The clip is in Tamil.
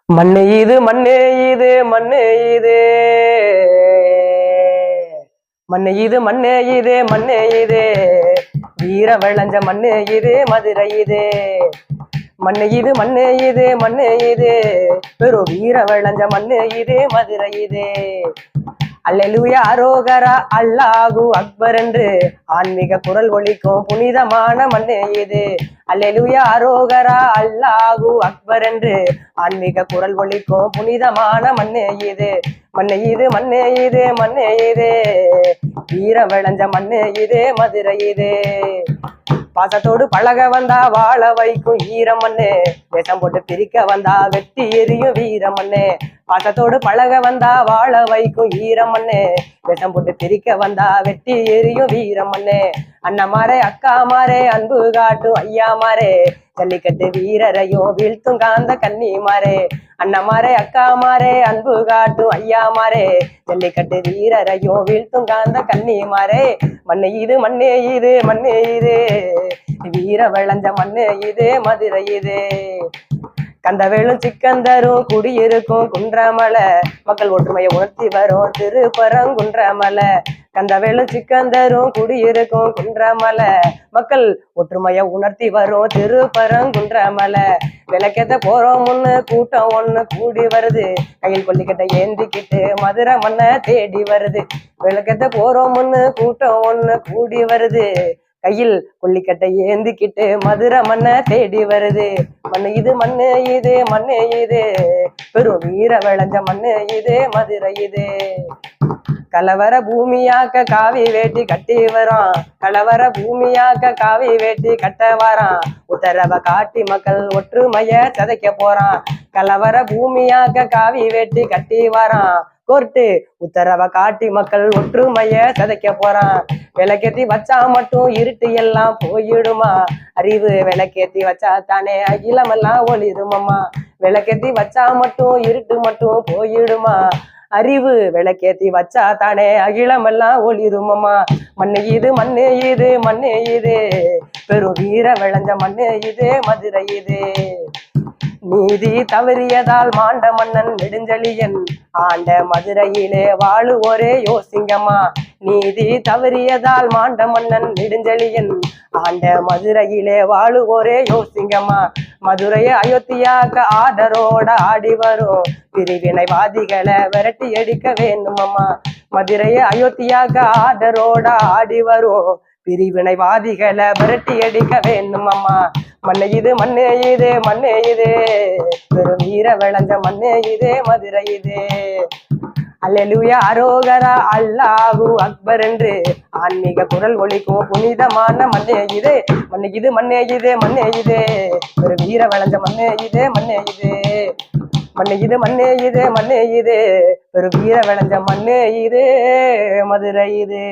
மண்ணு இது மண்ணு இது மண்ணு இது மண்ணு இது மண்ணு இது மண்ணு இது வீர விளைஞ்ச மண்ணு இது மதுரை இது மண்ணு இது மண்ணு இது மண்ணு இது பெரும் வீர விளைஞ்ச மண்ணு இது மதுரை இது அல்லேலூயா அரோகரா அல்லாஹு அக்பர் என்று ஆன்மீக குரல் ஒலிக்கும் புனிதமான மண்ணு இது அல்லேலூயா அரோகரா அல்லாஹு அக்பர் என்று ஆன்மீக குரல் ஒலிக்கும் புனிதமான மண்ணு இது மண்ணு இது மண்ணு இது மண்ணு இது வீர விளைஞ்ச மண்ணு இது மதுரை இது பாசத்தோடு பழக வந்தா வாழ வைக்கும் ஈரமண்ணு வேஷம் போட்டு பிரிக்க வந்தா வெட்டி எரியும் வீரமண்ணு பாசத்தோடு பழக வந்தா வாழ வைக்கும் ஈரமண்ணு வேஷம் போட்டு பிரிக்க வந்தா வெட்டி எரியும் வீரமண்ணு அண்ணமாரே அக்கா மாரே அன்பு காட்டும் ஐயா மாரே ஜல்லிக்கட்டு வீரரையும் வீழ்த்தும் காந்த கன்னிமாரே அண்ணமாரே அக்கா மாரே அன்பு காட்டும் ஐயா மாரே ஜல்லிக்கட்டு வீரரையும் வீழ்த்தும் காந்த கன்னிமாரே மண்ணு இது மண்ணு இது மண்ணு இது வீர விளைஞ்ச மண்ணு இது மதுரை இது கந்தவேலும் சிக்கந்தரும் குடியிருக்கும் குன்றமலை மக்கள் ஒற்றுமையை உணர்த்தி வரும் திருப்பரங்குன்றமலை கந்தவேலும் சிக்கந்தரும் குடியிருக்கும் குன்றமலை மக்கள் ஒற்றுமையை உணர்த்தி வரும் திருப்பரங்குன்றமலை விளக்கேத்த போறோம் முன்னு கூட்டம் ஒண்ணு கூடி வருது கையில் கொல்லிக்கட்டை ஏந்திக்கிட்டு மதுரை மண்ணை தேடி வருது விளக்கேத்த போறோம் முன்னு கூட்டம் ஒண்ணு கூடி வருது கையில் கொல்லிக்கட்டை ஏந்திக்கிட்டு மதுரை மண்ணை தேடி வருது மண்ணு இது மண்ணு இது மண்ணு இது பெரும் வீர விளைஞ்ச மண்ணு இது மதுரை இது கலவர பூமியாக்க காவி வேட்டி கட்டி வரான் கலவர பூமியாக்க காவி வேட்டி கட்ட வரான் உத்தரவை காட்டி மக்கள் ஒற்றுமைய சதைக்க போறான் கலவர பூமியாக்க காவி வேட்டி கட்டி வரான் கோர்ட்டு உத்தரவை காட்டி மக்கள் ஒற்றுமைய சதைக்க போறான் விளக்கேத்தி வச்சா மட்டும் இருட்டு எல்லாம் போயிடுமா அறிவு விளக்கேத்தி வச்சா தானே அகிலமெல்லாம் ஒளிருமம்மா விளக்கேத்தி வச்சா மட்டும் இருட்டு மட்டும் போயிடுமா அறிவு விளக்கேத்தி வச்சா தானே அகிலமெல்லாம் ஒளிருமம்மா மண்ணு இது மண்ணு இது மண்ணு இது பெரும் வீர விளைஞ்ச மண்ணு இது மதுரை இது நீதி தவறியதால் மாண்ட மன்னன் நெடுஞ்செழியன் ஆண்ட மதுரையிலே வாழு ஒரே யோசிங்கம்மா நீதி தவறியதால் மாண்ட மன்னன் நெடுஞ்செழியன் ஆண்ட மதுரையிலே வாழு ஒரே யோசிங்கம்மா மதுரையை அயோத்தியாக்க ஆடரோட ஆடி வரும் பிரிவினைவாதிகளை விரட்டி அடிக்க வேண்டுமம்மா மதுரையை அயோத்தியாக்க ஆடரோட ஆடி வரும் பிரிவினைவாதிகளை விரட்டி அடிக்க வேண்டுமம்மா மண்ணு இது மண்ணு இது மண்ணு இது பெரும் வீர விளைஞ்ச மண்ணு இது மதுரை இது அல்லேலூயா அரோகரா அல்லாஹு அக்பர் என்று ஆன்மீக குரல் ஒலிக்கும் புனிதமான மண்ணு இது மண்ணு இது மண்ணு இது மண்ணு இது ஒரு வீர விளைஞ்ச மண்ணு இது மண்ணு இது மண்ணு இது மண்ணு இது மண்ணு இது ஒரு வீர விளைஞ்ச மண்ணு இது மதுரை இது